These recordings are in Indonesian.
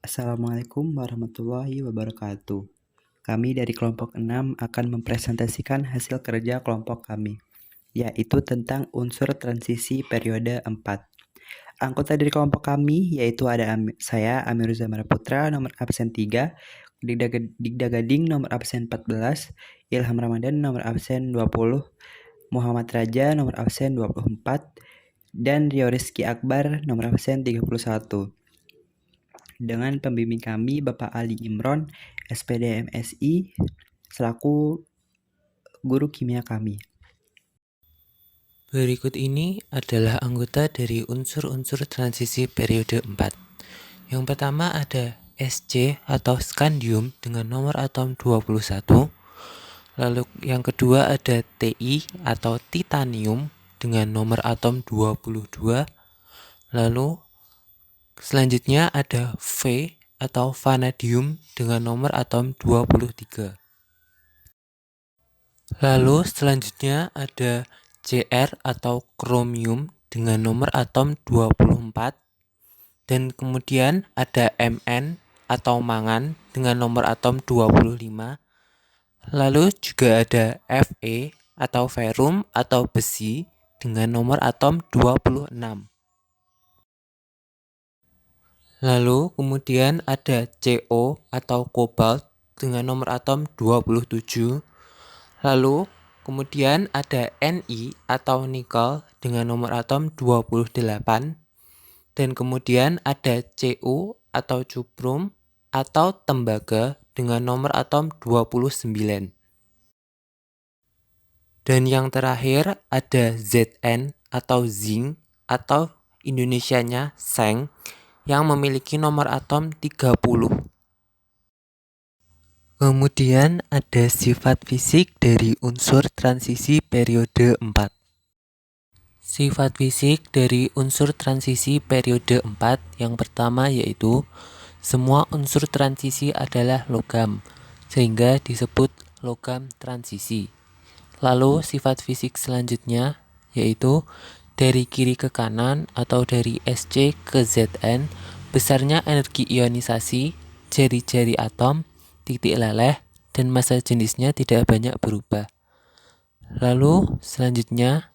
Assalamualaikum warahmatullahi wabarakatuh. Kami dari kelompok 6 akan mempresentasikan hasil kerja kelompok kami, yaitu tentang unsur transisi periode 4. Anggota dari kelompok kami yaitu ada saya, Amir Zamara Putra, nomor absen 3, Digda Gading, nomor absen 14, Ilham Ramadan, nomor absen 20, Muhammad Raja, nomor absen 24, dan Rio Rizky Akbar, nomor absen 31. Dengan pembimbing kami Bapak Ali Imron, SPD MSI, selaku guru kimia kami. Berikut ini adalah anggota dari unsur-unsur transisi periode 4. Yang pertama ada Sc atau scandium dengan nomor atom 21. Lalu yang kedua ada Ti atau titanium dengan nomor atom 22. Lalu selanjutnya ada V atau vanadium dengan nomor atom 23. Lalu selanjutnya ada Cr atau kromium dengan nomor atom 24. Dan kemudian ada Mn atau mangan dengan nomor atom 25. Lalu juga ada Fe atau ferum atau besi dengan nomor atom 26. Lalu kemudian ada Co atau kobalt dengan nomor atom 27. Lalu kemudian ada Ni atau nikel dengan nomor atom 28. Dan kemudian ada Cu atau cuprum atau tembaga dengan nomor atom 29. Dan yang terakhir ada Zn atau zinc atau Indonesianya seng yang memiliki nomor atom 30. Kemudian ada sifat fisik dari unsur transisi periode 4. Sifat fisik dari unsur transisi periode 4 yang pertama yaitu semua unsur transisi adalah logam, sehingga disebut logam transisi. Lalu sifat fisik selanjutnya yaitu dari kiri ke kanan atau dari Sc ke Zn, besarnya energi ionisasi, jari-jari atom, titik leleh, dan massa jenisnya tidak banyak berubah. Lalu selanjutnya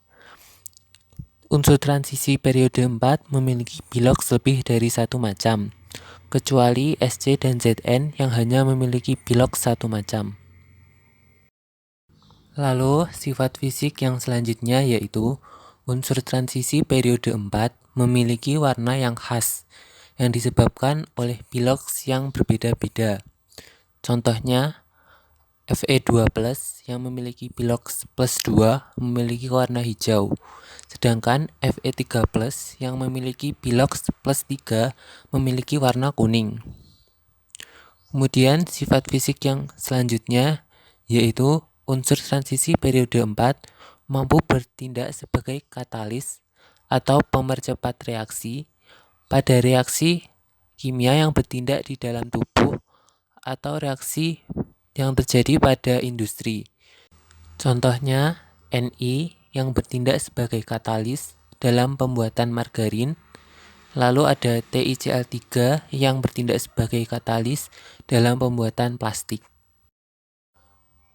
unsur transisi periode 4 memiliki biloks lebih dari satu macam, kecuali Sc dan Zn yang hanya memiliki biloks satu macam. Lalu sifat fisik yang selanjutnya yaitu unsur transisi periode 4 memiliki warna yang khas yang disebabkan oleh biloks yang berbeda-beda. Contohnya Fe2+ yang memiliki biloks plus 2 memiliki warna hijau, sedangkan Fe3+ yang memiliki biloks plus 3 memiliki warna kuning. Kemudian sifat fisik yang selanjutnya yaitu unsur transisi periode 4 mampu bertindak sebagai katalis atau pemercepat reaksi pada reaksi kimia yang bertindak di dalam tubuh atau reaksi yang terjadi pada industri. Contohnya Ni yang bertindak sebagai katalis dalam pembuatan margarin. Lalu ada TiCl3 yang bertindak sebagai katalis dalam pembuatan plastik.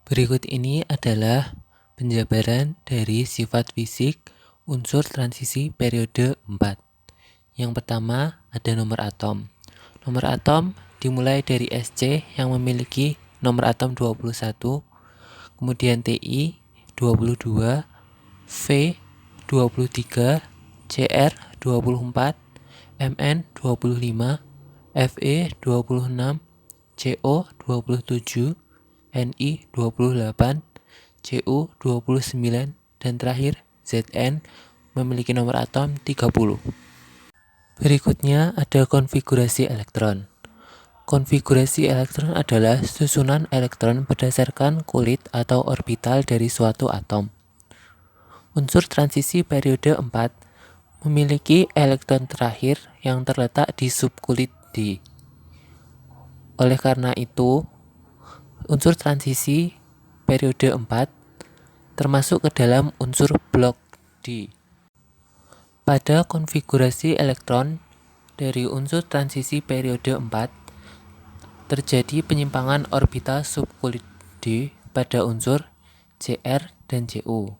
Berikut ini adalah penjabaran dari sifat fisik unsur transisi periode 4. Yang pertama ada nomor atom. Nomor atom dimulai dari Sc yang memiliki nomor atom 21, kemudian Ti 22, V 23, Cr 24, Mn 25, Fe 26, Co 27, Ni 28, Cu 29, dan terakhir Zn memiliki nomor atom 30. Berikutnya ada konfigurasi elektron. Konfigurasi elektron adalah susunan elektron berdasarkan kulit atau orbital dari suatu atom. Unsur transisi periode 4 memiliki elektron terakhir yang terletak di subkulit D. Oleh karena itu, unsur transisi periode 4 termasuk ke dalam unsur blok D. Pada konfigurasi elektron dari unsur transisi periode 4, terjadi penyimpangan orbital subkulit D pada unsur Cr dan Cu.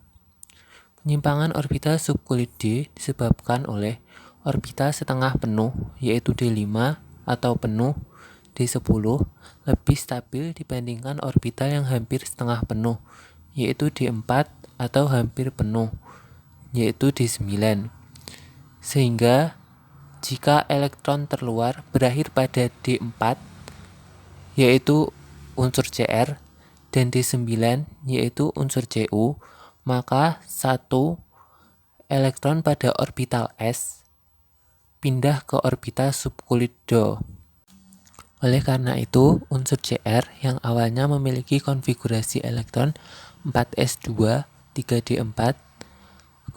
Penyimpangan orbital subkulit D disebabkan oleh orbital setengah penuh, yaitu D5, atau penuh D10, lebih stabil dibandingkan orbital yang hampir setengah penuh, yaitu D4, atau hampir penuh, yaitu D9. Sehingga jika elektron terluar berakhir pada D4, yaitu unsur Cr, dan D9, yaitu unsur Cu, maka satu elektron pada orbital S pindah ke orbital subkulit Do. Oleh karena itu, unsur Cr yang awalnya memiliki konfigurasi elektron 4s2, 3d4,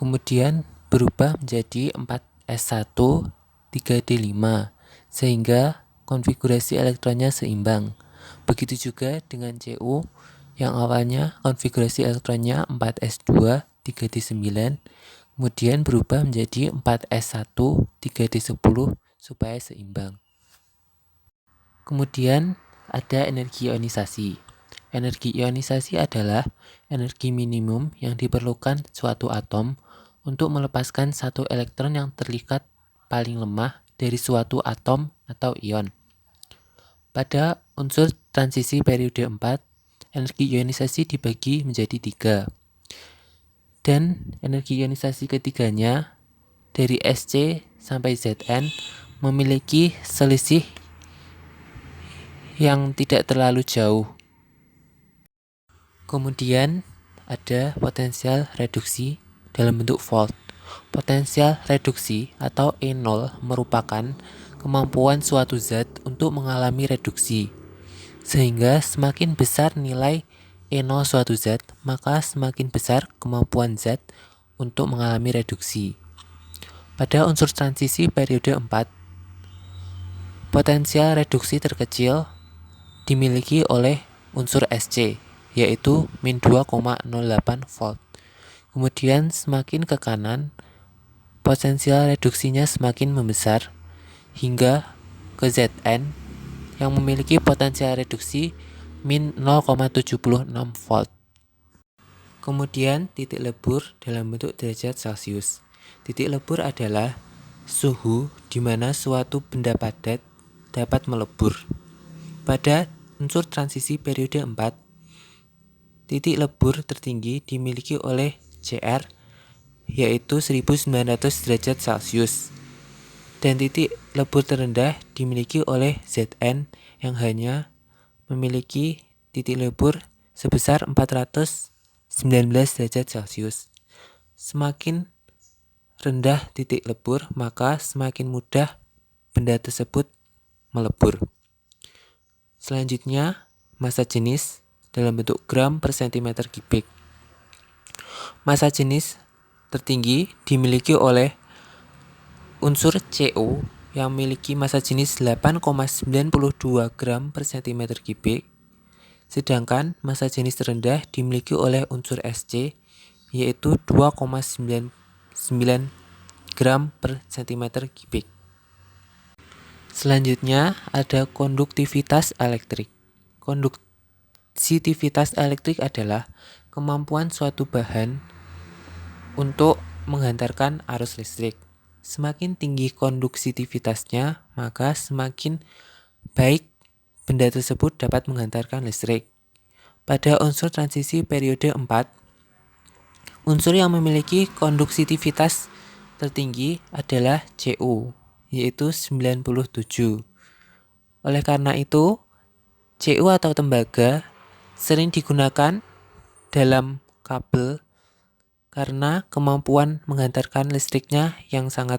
kemudian berubah menjadi 4s1, 3d5, sehingga konfigurasi elektronnya seimbang. Begitu juga dengan Cu yang awalnya konfigurasi elektronnya 4s2, 3d9, kemudian berubah menjadi 4s1, 3d10 supaya seimbang. Kemudian ada energi ionisasi. Energi ionisasi adalah energi minimum yang diperlukan suatu atom untuk melepaskan satu elektron yang terlihat paling lemah dari suatu atom atau ion. Pada unsur transisi periode 4, energi ionisasi dibagi menjadi 3. Dan energi ionisasi ketiganya dari Sc sampai Zn memiliki selisih yang tidak terlalu jauh. Kemudian ada potensial reduksi dalam bentuk volt. Potensial reduksi atau E0 merupakan kemampuan suatu zat untuk mengalami reduksi. Sehingga semakin besar nilai E0 suatu zat, maka semakin besar kemampuan zat untuk mengalami reduksi. Pada unsur transisi periode 4, potensial reduksi terkecil dimiliki oleh unsur Sc, yaitu min 2,08 volt. Kemudian semakin ke kanan, potensial reduksinya semakin membesar hingga ke Zn yang memiliki potensial reduksi min 0,76 volt. Kemudian titik lebur dalam bentuk derajat Celcius. Titik lebur adalah suhu di mana suatu benda padat dapat melebur. Pada unsur transisi periode 4, titik lebur tertinggi dimiliki oleh Cr, yaitu 1900 derajat Celcius. Dan titik lebur terendah dimiliki oleh Zn yang hanya memiliki titik lebur sebesar 419 derajat Celcius. Semakin rendah titik lebur, maka semakin mudah benda tersebut melebur. Selanjutnya, massa jenis dalam bentuk gram per cm kubik. Massa jenis tertinggi dimiliki oleh unsur Cu yang memiliki massa jenis 8,92 gram per cm kubik, sedangkan massa jenis terendah dimiliki oleh unsur Sc, yaitu 2,99 gram per cm kubik. Selanjutnya ada konduktivitas elektrik. Konduktivitas elektrik adalah kemampuan suatu bahan untuk menghantarkan arus listrik. Semakin tinggi konduktivitasnya, maka semakin baik benda tersebut dapat menghantarkan listrik. Pada unsur transisi periode 4, unsur yang memiliki konduktivitas tertinggi adalah Cu, yaitu 97. Oleh karena itu, Cu atau tembaga sering digunakan dalam kabel karena kemampuan menghantarkan listriknya yang sangat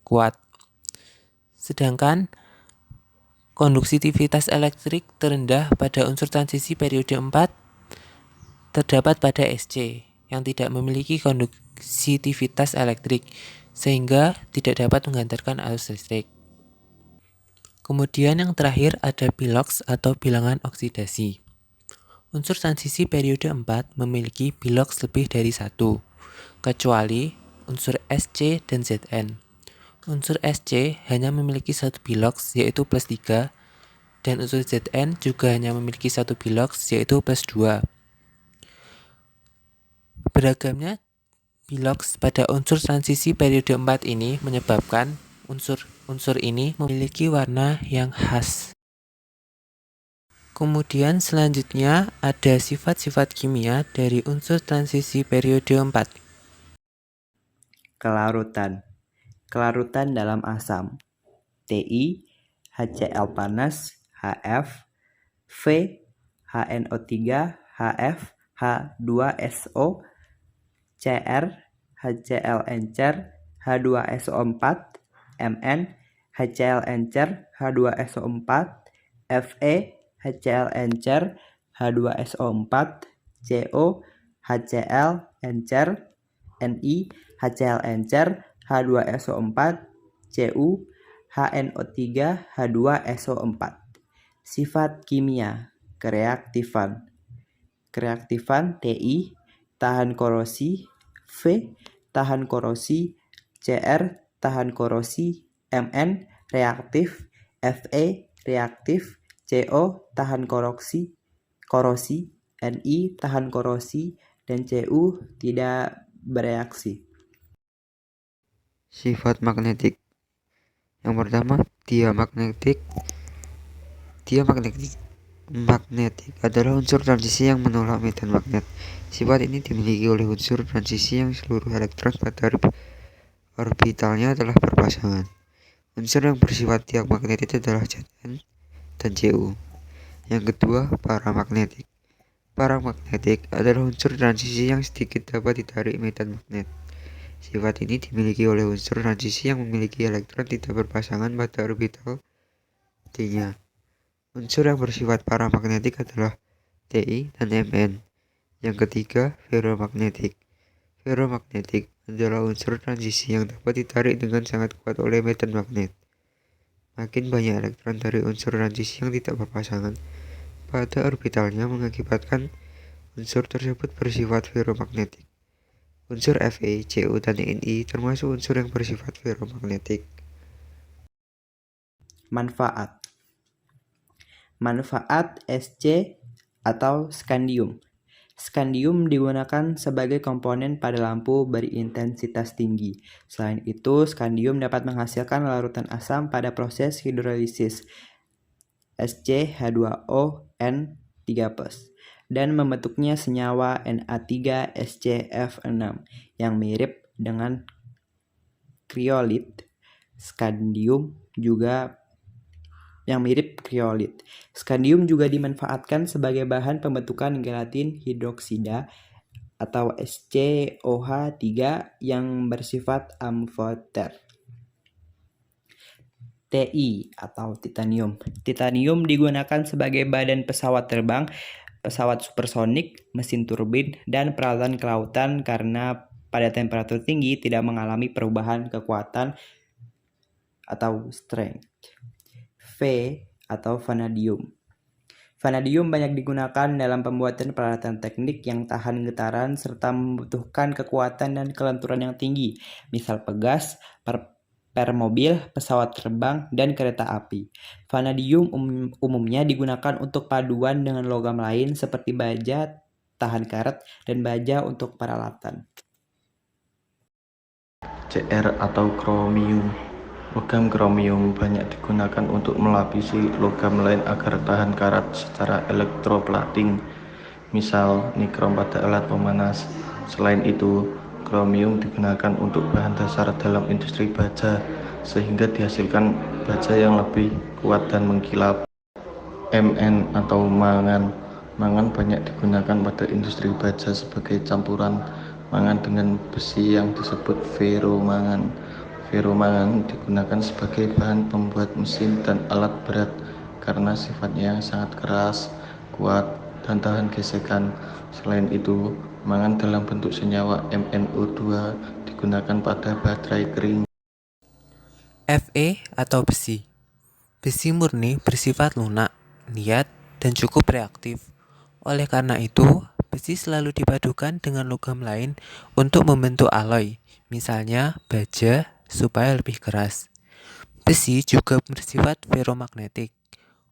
kuat. Sedangkan konduktivitas elektrik terendah pada unsur transisi periode 4 terdapat pada Sc yang tidak memiliki konduktivitas elektrik sehingga tidak dapat menghantarkan arus listrik. Kemudian yang terakhir ada bilox atau bilangan oksidasi. Unsur transisi periode 4 memiliki bilox lebih dari 1, kecuali unsur Sc dan Zn. Unsur Sc hanya memiliki satu bilox, yaitu +3, dan unsur Zn juga hanya memiliki satu bilox, yaitu +2. Beragamnya bilox pada unsur transisi periode 4 ini menyebabkan unsur ini memiliki warna yang khas. Kemudian selanjutnya ada sifat-sifat kimia dari unsur transisi periode 4. Kelarutan. Kelarutan dalam asam. Ti, HCl panas, Hf, V, HNO3, Hf, H2SO, Cr, HCl encer, H2SO4, Mn, HCl encer, H2SO4, Fe, HCl encer, H2SO4, Co, HCl encer, Ni, HCl encer, H2SO4, Cu, HNO3, H2SO4. Sifat kimia, kereaktifan. Kereaktifan Ti, tahan korosi, V, tahan korosi, Cr, tahan korosi, Mn, reaktif, Fe, reaktif, Co, tahan korosi, Ni, tahan korosi, dan Cu tidak bereaksi. Sifat magnetik. Yang pertama, diamagnetik. Magnetik adalah unsur transisi yang menolak medan magnet. Sifat ini dimiliki oleh unsur transisi yang seluruh elektron pada orbitalnya adalah berpasangan. Unsur yang bersifat diamagnetik adalah Zn dan Cu. Yang kedua, paramagnetik. Paramagnetik adalah unsur transisi yang sedikit dapat ditarik medan magnet. Sifat ini dimiliki oleh unsur transisi yang memiliki elektron tidak berpasangan pada orbital D-nya. Unsur yang bersifat paramagnetik adalah Ti dan Mn. Yang ketiga, ferromagnetik. Ferromagnetik adalah unsur transisi yang dapat ditarik dengan sangat kuat oleh medan magnet. Makin banyak elektron dari unsur transisi yang tidak berpasangan pada orbitalnya mengakibatkan unsur tersebut bersifat ferromagnetik. Unsur Fe, Cu, dan Ni termasuk unsur yang bersifat ferromagnetik. Manfaat. Manfaat Sc atau skandium. Skandium digunakan sebagai komponen pada lampu berintensitas tinggi. Selain itu, skandium dapat menghasilkan larutan asam pada proses hidrolisis ScH2O N3+, dan membentuknya senyawa Na3SCF6 yang mirip dengan kriolit. Skandium juga dimanfaatkan sebagai bahan pembentukan gelatin hidroksida atau SCOH3 yang bersifat amfoter. Ti atau titanium. Titanium digunakan sebagai badan pesawat terbang, pesawat supersonik, mesin turbin, dan peralatan kelautan karena pada temperatur tinggi tidak mengalami perubahan kekuatan atau strength. V atau vanadium. Vanadium banyak digunakan dalam pembuatan peralatan teknik yang tahan getaran serta membutuhkan kekuatan dan kelenturan yang tinggi, misal pegas, per mobil, pesawat terbang, dan kereta api. Vanadium umumnya digunakan untuk paduan dengan logam lain seperti baja tahan karet dan baja untuk peralatan. Cr atau kromium. Logam kromium banyak digunakan untuk melapisi logam lain agar tahan karat secara elektroplating, misal nikrom pada alat pemanas. Selain itu, kromium digunakan untuk bahan dasar dalam industri baja, sehingga dihasilkan baja yang lebih kuat dan mengkilap. Mn atau mangan. Mangan banyak digunakan pada industri baja sebagai campuran mangan dengan besi yang disebut ferromangan. Ferromangan digunakan sebagai bahan pembuat mesin dan alat berat karena sifatnya sangat keras, kuat, dan tahan gesekan. Selain itu, mangan dalam bentuk senyawa MnO2 digunakan pada baterai kering. Fe atau besi. Besi murni bersifat lunak, liat, dan cukup reaktif. Oleh karena itu, besi selalu dipadukan dengan logam lain untuk membentuk alloy, misalnya baja, supaya lebih keras. Besi juga bersifat ferromagnetik.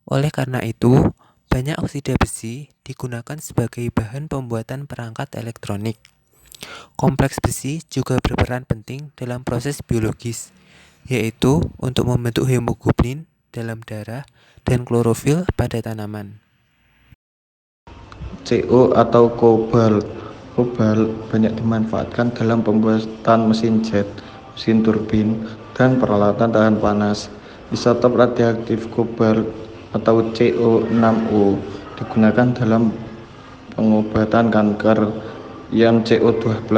Oleh karena itu, banyak oksida besi digunakan sebagai bahan pembuatan perangkat elektronik. Kompleks besi juga berperan penting dalam proses biologis, yaitu untuk membentuk hemoglobin dalam darah dan klorofil pada tanaman. CO atau kobalt. Kobalt banyak dimanfaatkan dalam pembuatan mesin jet, mesin turbin, dan peralatan tahan panas. Isotop radioaktif kobalt atau CO6O digunakan dalam pengobatan kanker. Ion CO12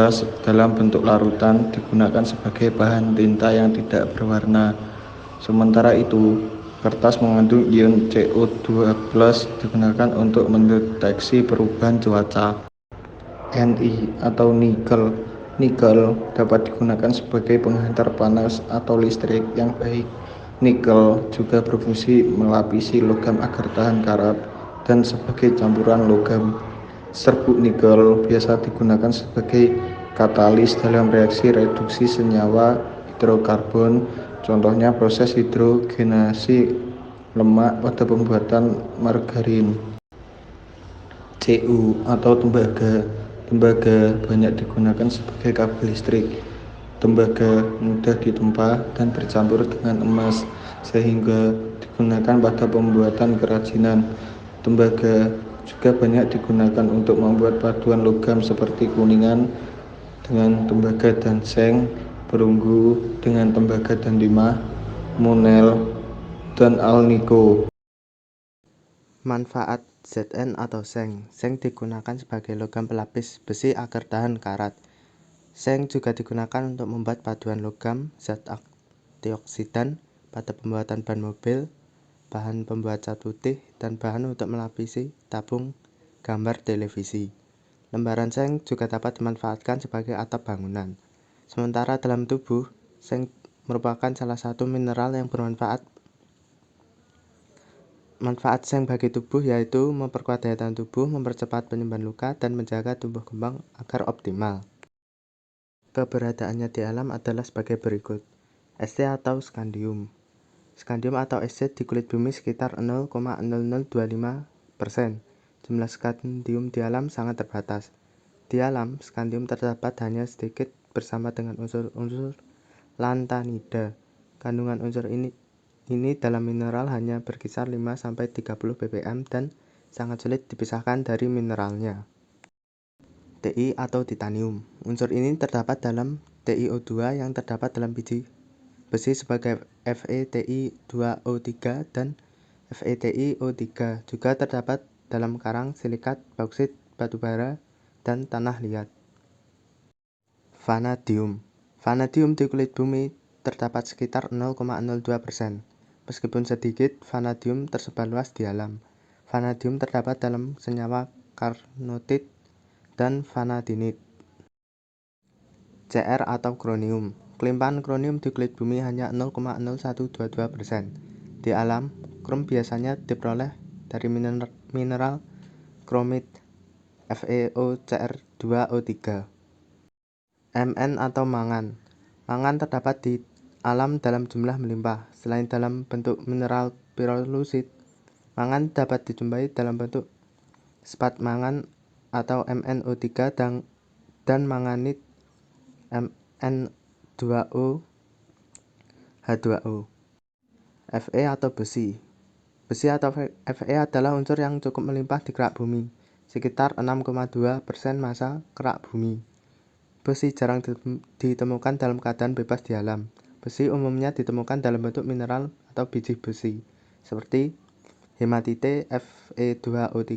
dalam bentuk larutan digunakan sebagai bahan tinta yang tidak berwarna. Sementara itu, kertas mengandung ion CO12 digunakan untuk mendeteksi perubahan cuaca. Ni atau nikel. Nikel dapat digunakan sebagai penghantar panas atau listrik yang baik. Nikel juga berfungsi melapisi logam agar tahan karat dan sebagai campuran logam. Serbuk nikel biasa digunakan sebagai katalis dalam reaksi reduksi senyawa hidrokarbon, contohnya proses hidrogenasi lemak pada pembuatan margarin. Cu atau tembaga. Tembaga banyak digunakan sebagai kabel listrik. Tembaga mudah ditempa dan bercampur dengan emas, sehingga digunakan pada pembuatan kerajinan. Tembaga juga banyak digunakan untuk membuat paduan logam seperti kuningan dengan tembaga dan seng, perunggu dengan tembaga dan timah, monel, dan alnico. Manfaat Zn atau seng. Seng digunakan sebagai logam pelapis besi agar tahan karat. Seng juga digunakan untuk membuat paduan logam, zat antioksidan pada pembuatan ban mobil, bahan pembuat cat putih, dan bahan untuk melapisi tabung gambar televisi. Lembaran seng juga dapat dimanfaatkan sebagai atap bangunan. Sementara dalam tubuh, seng merupakan salah satu mineral yang bermanfaat. Manfaat seng bagi tubuh yaitu memperkuat daya tahan tubuh, mempercepat penyembuhan luka, dan menjaga tumbuh kembang agar optimal. Keberadaannya di alam adalah sebagai berikut. St atau skandium. Skandium atau Sc di kulit bumi sekitar 0,0025%. Jumlah skandium di alam sangat terbatas. Di alam, skandium terdapat hanya sedikit bersama dengan unsur-unsur lantanida. Kandungan unsur ini dalam mineral hanya berkisar 5-30 ppm dan sangat sulit dipisahkan dari mineralnya. Ti atau titanium. Unsur ini terdapat dalam TiO2 yang terdapat dalam biji besi sebagai FeTi2O3 dan FeTiO3. Juga terdapat dalam karang, silikat, bauksit, batu bara, dan tanah liat. Vanadium. Vanadium di kulit bumi terdapat sekitar 0,02%. Meskipun sedikit, vanadium tersebar luas di alam. Vanadium terdapat dalam senyawa carnotite dan vanadinite. Cr atau kronium. Kelimpahan kronium di kulit bumi hanya 0,0122%. Di alam, krom biasanya diperoleh dari mineral kromit FeOCr2O3. Mn atau mangan. Mangan terdapat di alam dalam jumlah melimpah. Selain dalam bentuk mineral pirolusit, mangan dapat dijumpai dalam bentuk spat mangan atau MnO3 dan manganit Mn2O H2O. Fe atau besi. Besi atau Fe adalah unsur yang cukup melimpah di kerak bumi, sekitar 6,2% massa kerak bumi. Besi jarang ditemukan dalam keadaan bebas di alam. Besi umumnya ditemukan dalam bentuk mineral atau biji besi, seperti hematite Fe2O3,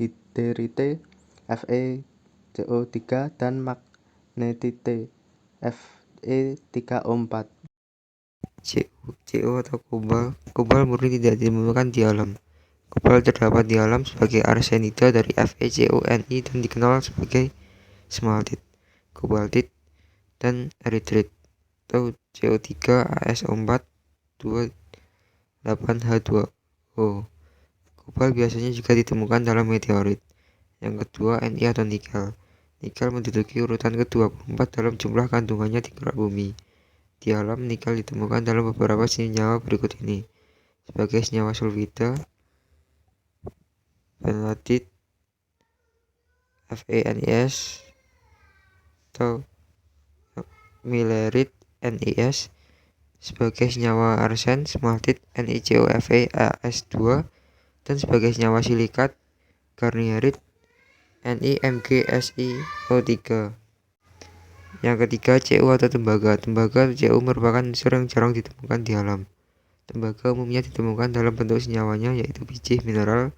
hidrite FeCO3, dan magnetite Fe3O4. Co atau kobalt. Kobalt murni tidak ditemukan di alam. Kobalt terdapat di alam sebagai arsenida dari FeCONi dan dikenal sebagai smaltit, kobaltit, dan eritrit atau CO3ASO4 28H2O. Kobalt biasanya juga ditemukan dalam meteorit. Yang kedua, Ni atau nikel. Nikel menduduki urutan ke-24 dalam jumlah kandungannya di kerak bumi. Di alam, nikel ditemukan dalam beberapa senyawa berikut ini. sebagai senyawa sulfida, benlodit FeNiS atau milerit NiS, sebagai senyawa arsen smaltit NiCoFeAS2, dan sebagai senyawa silikat garnierit NiMgSiO3. Yang ketiga, Cu atau tembaga. Tembaga atau Cu merupakan unsur yang jarang ditemukan di alam. Tembaga umumnya ditemukan dalam bentuk senyawanya, yaitu biji mineral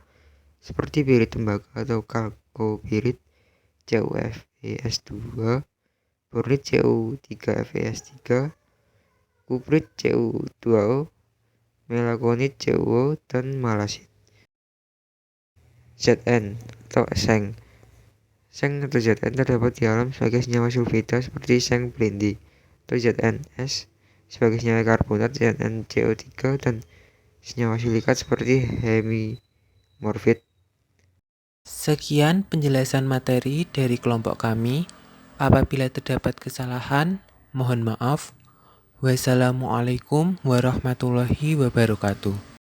seperti birit tembaga atau kalkobirit CuFeS2, bornit Cu3Fe3, kuprit Cu2O, melakonit CuO, dan malasit. Zn atau seng. Seng atau Zn terdapat di alam sebagai senyawa sulfida seperti seng blindi, atau ZnS sebagai senyawa karbonat ZnCO3, dan senyawa silikat seperti hemimorfit. Sekian penjelasan materi dari kelompok kami. Apabila terdapat kesalahan, mohon maaf. Wassalamualaikum warahmatullahi wabarakatuh.